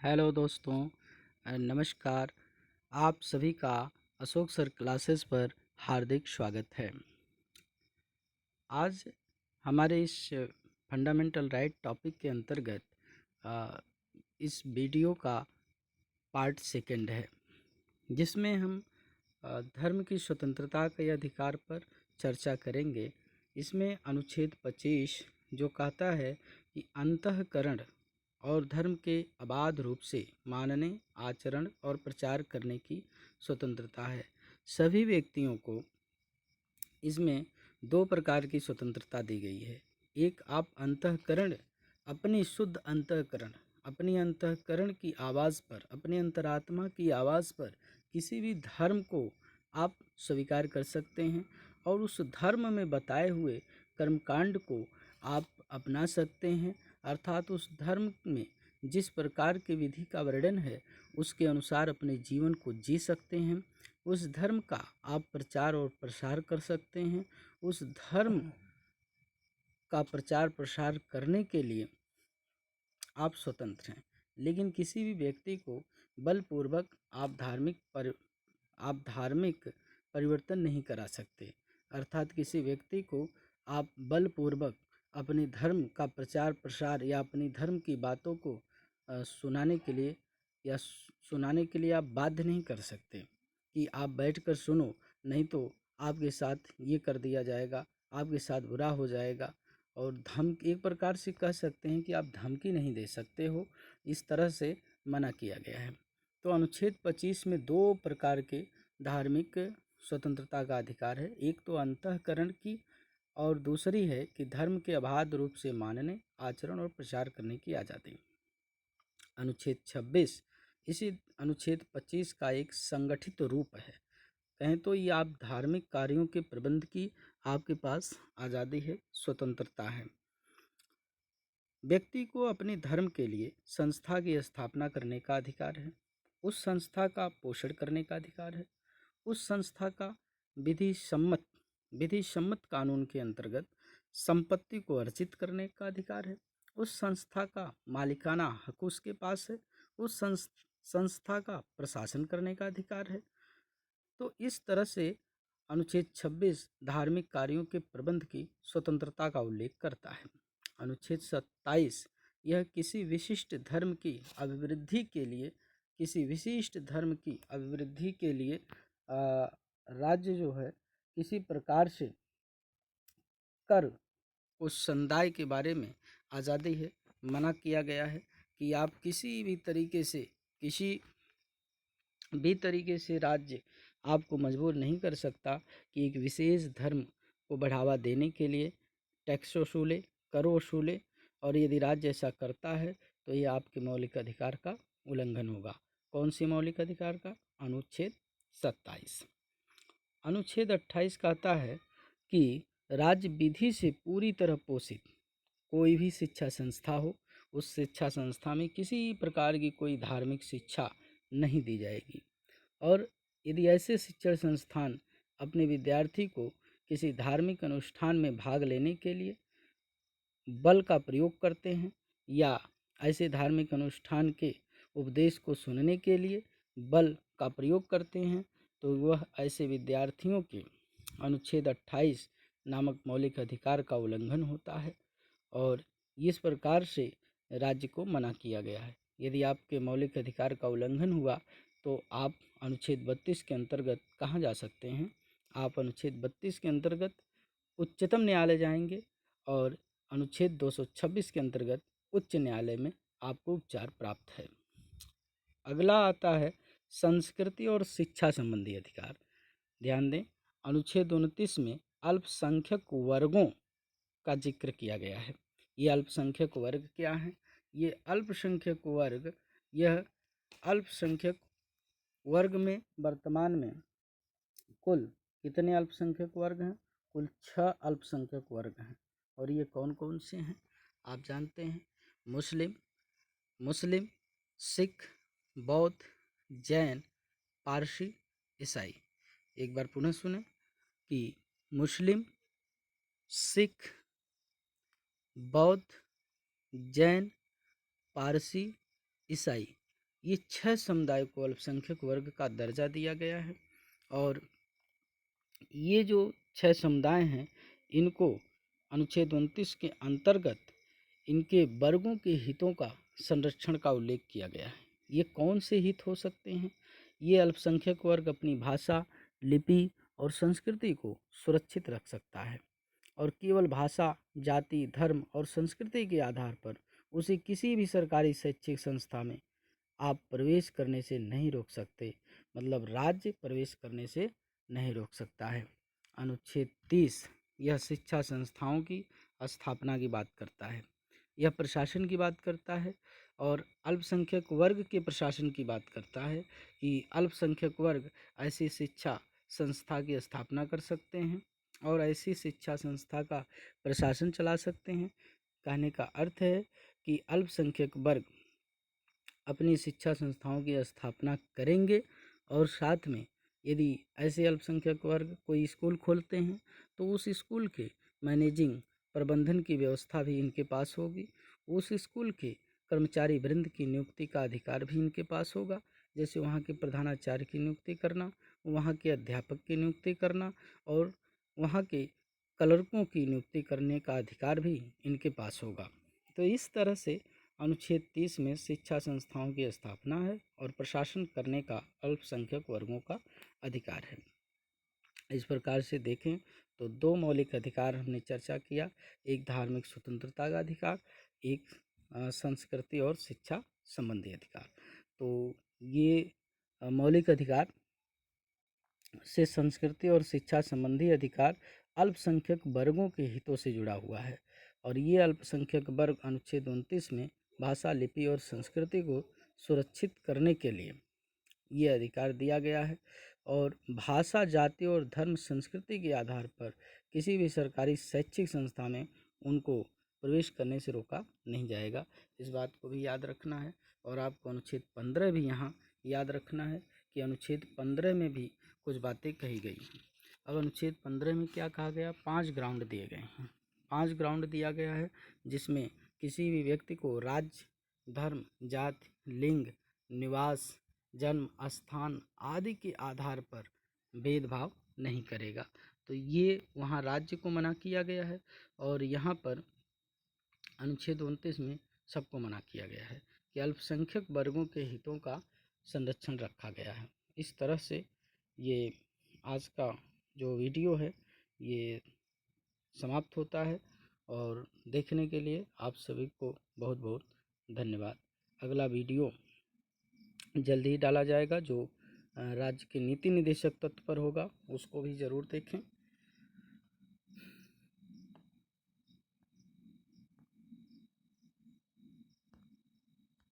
Hello दोस्तों, नमस्कार। आप सभी का अशोक सर क्लासेस पर हार्दिक स्वागत है। आज हमारे इस फंडामेंटल राइट टॉपिक के अंतर्गत अ, इस वीडियो का पार्ट सेकंड है, जिसमें हम धर्म की स्वतंत्रता के अधिकार पर चर्चा करेंगे। इसमें अनुच्छेद 25 जो कहता है कि अंतःकरण और धर्म के अबाध रूप से मानने, आचरण और प्रचार करने की स्वतंत्रता है। सभी व्यक्तियों को इसमें दो प्रकार की स्वतंत्रता दी गई है। एक, आप अंतःकरण, अपनी शुद्ध अंतःकरण, अपनी अंतःकरण की आवाज़ पर, अपनी अंतरात्मा की आवाज़ पर किसी भी धर्म को आप स्वीकार कर सकते हैं और उस धर्म में बताए हुए कर्मकांड को आप अपना सकते हैं। अर्थात उस धर्म में जिस प्रकार के विधि का वर्णन है उसके अनुसार अपने जीवन को जी सकते हैं। उस धर्म का आप प्रचार और प्रसार कर सकते हैं। उस धर्म का प्रचार प्रसार करने के लिए आप स्वतंत्र हैं। लेकिन किसी भी व्यक्ति को बलपूर्वक आप धार्मिक परिवर्तन नहीं करा सकते। अर्थात किसी व्यक्ति को आप बलपूर्वक अपने धर्म का प्रचार प्रसार या अपनी धर्म की बातों को सुनाने के लिए आप बाध्य नहीं कर सकते कि आप बैठकर सुनो, नहीं तो आपके साथ ये कर दिया जाएगा, आपके साथ बुरा हो जाएगा। और धमकी, एक प्रकार से कह सकते हैं कि आप धमकी नहीं दे सकते हो, इस तरह से मना किया गया है। तो अनुच्छेद 25 में दो प्रकार के धार्मिक स्वतंत्रता का अधिकार है। एक तो अंतःकरण की और दूसरी है कि धर्म के अबाध रूप से मानने, आचरण और प्रचार करने की आज़ादी। अनुच्छेद 26 इसी अनुच्छेद 25 का एक संगठित रूप है। कहें तो ये आप धार्मिक कार्यों के प्रबंध की आपके पास आज़ादी है, स्वतंत्रता है। व्यक्ति को अपने धर्म के लिए संस्था की स्थापना करने का अधिकार है, उस संस्था का पोषण करने का अधिकार है, उस संस्था का विधि सम्मत विधि सम्मत कानून के अंतर्गत संपत्ति को अर्जित करने का अधिकार है, उस संस्था का मालिकाना हक उसके पास है, उस संस्था का प्रशासन करने का अधिकार है। तो इस तरह से अनुच्छेद 26 धार्मिक कार्यों के प्रबंध की स्वतंत्रता का उल्लेख करता है। अनुच्छेद 27 यह किसी विशिष्ट धर्म की अभिवृद्धि के लिए राज्य जो है किसी प्रकार से कर उस समुदाय के बारे में आज़ादी है। मना किया गया है कि आप किसी भी तरीके से राज्य आपको मजबूर नहीं कर सकता कि एक विशेष धर्म को बढ़ावा देने के लिए टैक्स वसूले, कर वसूले, और यदि राज्य ऐसा करता है तो ये आपके मौलिक अधिकार का उल्लंघन होगा। कौन सी मौलिक अधिकार का? अनुच्छेद 27। अनुच्छेद 28 कहता है कि राज्य विधि से पूरी तरह पोषित कोई भी शिक्षा संस्था हो, उस शिक्षा संस्था में किसी प्रकार की कोई धार्मिक शिक्षा नहीं दी जाएगी। और यदि ऐसे शिक्षण संस्थान अपने विद्यार्थी को किसी धार्मिक अनुष्ठान में भाग लेने के लिए बल का प्रयोग करते हैं या ऐसे धार्मिक अनुष्ठान के उपदेश को सुनने के लिए बल का प्रयोग करते हैं, तो वह ऐसे विद्यार्थियों के अनुच्छेद 28 नामक मौलिक अधिकार का उल्लंघन होता है और इस प्रकार से राज्य को मना किया गया है। यदि आपके मौलिक अधिकार का उल्लंघन हुआ तो आप अनुच्छेद 32 के अंतर्गत कहाँ जा सकते हैं? आप अनुच्छेद 32 के अंतर्गत उच्चतम न्यायालय जाएंगे और अनुच्छेद 226 के अंतर्गत उच्च न्यायालय में आपको उपचार प्राप्त है। अगला आता है संस्कृति और शिक्षा संबंधी अधिकार। ध्यान दें, अनुच्छेद 29 में अल्पसंख्यक वर्गों का जिक्र किया गया है। ये अल्पसंख्यक वर्ग क्या हैं? ये अल्पसंख्यक वर्ग यह अल्पसंख्यक वर्ग में वर्तमान में कुल कितने अल्पसंख्यक वर्ग हैं? कुल 6 अल्पसंख्यक वर्ग हैं। और ये कौन कौन से हैं आप जानते हैं? मुस्लिम, सिख, बौद्ध, जैन, पारसी, ईसाई। एक बार पुनः सुने कि मुस्लिम, सिख, बौद्ध, जैन, पारसी, ईसाई, ये 6 समुदाय को अल्पसंख्यक वर्ग का दर्जा दिया गया है। और ये जो 6 समुदाय हैं, इनको अनुच्छेद 29 के अंतर्गत इनके वर्गों के हितों का संरक्षण का उल्लेख किया गया है। ये कौन से हित हो सकते हैं? ये अल्पसंख्यक वर्ग अपनी भाषा, लिपि और संस्कृति को सुरक्षित रख सकता है और केवल भाषा, जाति, धर्म और संस्कृति के आधार पर उसे किसी भी सरकारी शैक्षिक संस्था में आप प्रवेश करने से नहीं रोक सकते। मतलब राज्य प्रवेश करने से नहीं रोक सकता है। अनुच्छेद 30 यह शिक्षा संस्थाओं की स्थापना की बात करता है। यह प्रशासन की बात करता है और अल्पसंख्यक वर्ग के प्रशासन की बात करता है कि अल्पसंख्यक वर्ग ऐसी शिक्षा संस्था की स्थापना कर सकते हैं और ऐसी शिक्षा संस्था का प्रशासन चला सकते हैं। कहने का अर्थ है कि अल्पसंख्यक वर्ग अपनी शिक्षा संस्थाओं की स्थापना करेंगे और साथ में यदि ऐसे अल्पसंख्यक वर्ग कोई स्कूल खोलते हैं तो उस स्कूल के मैनेजिंग प्रबंधन की व्यवस्था भी इनके पास होगी। उस स्कूल के कर्मचारी वृंद की नियुक्ति का अधिकार भी इनके पास होगा, जैसे वहाँ के प्रधानाचार्य की नियुक्ति करना, वहाँ के अध्यापक की नियुक्ति करना और वहाँ के क्लर्कों की नियुक्ति करने का अधिकार भी इनके पास होगा। तो इस तरह से अनुच्छेद 30 में शिक्षा संस्थाओं की स्थापना है और प्रशासन करने का अल्पसंख्यक वर्गों का अधिकार है। इस प्रकार से देखें तो 2 मौलिक अधिकार हमने चर्चा किया, एक धार्मिक स्वतंत्रता का अधिकार, एक संस्कृति और शिक्षा संबंधी अधिकार। तो ये मौलिक अधिकार से संस्कृति और शिक्षा संबंधी अधिकार अल्पसंख्यक वर्गों के हितों से जुड़ा हुआ है और ये अल्पसंख्यक वर्ग अनुच्छेद 29 में भाषा, लिपि और संस्कृति को सुरक्षित करने के लिए ये अधिकार दिया गया है और भाषा, जाति और धर्म संस्कृति के आधार पर किसी भी सरकारी शैक्षिक संस्था में उनको प्रवेश करने से रोका नहीं जाएगा। इस बात को भी याद रखना है और आपको अनुच्छेद 15 भी यहाँ याद रखना है कि अनुच्छेद 15 में भी कुछ बातें कही गई हैं। अब अनुच्छेद 15 में क्या कहा गया? 5 ग्राउंड दिए गए हैं। 5 ग्राउंड दिया गया है जिसमें किसी भी व्यक्ति को राज्य, धर्म, जाति, लिंग, निवास, जन्म स्थान आदि के आधार पर भेदभाव नहीं करेगा। तो ये वहाँ राज्य को मना किया गया है और यहाँ पर अनुच्छेद 29 में सबको मना किया गया है कि अल्पसंख्यक वर्गों के हितों का संरक्षण रखा गया है। इस तरह से ये आज का जो वीडियो है ये समाप्त होता है और देखने के लिए आप सभी को बहुत बहुत धन्यवाद। अगला वीडियो जल्द ही डाला जाएगा जो राज्य के नीति निदेशक तत्व पर होगा, उसको भी ज़रूर देखें।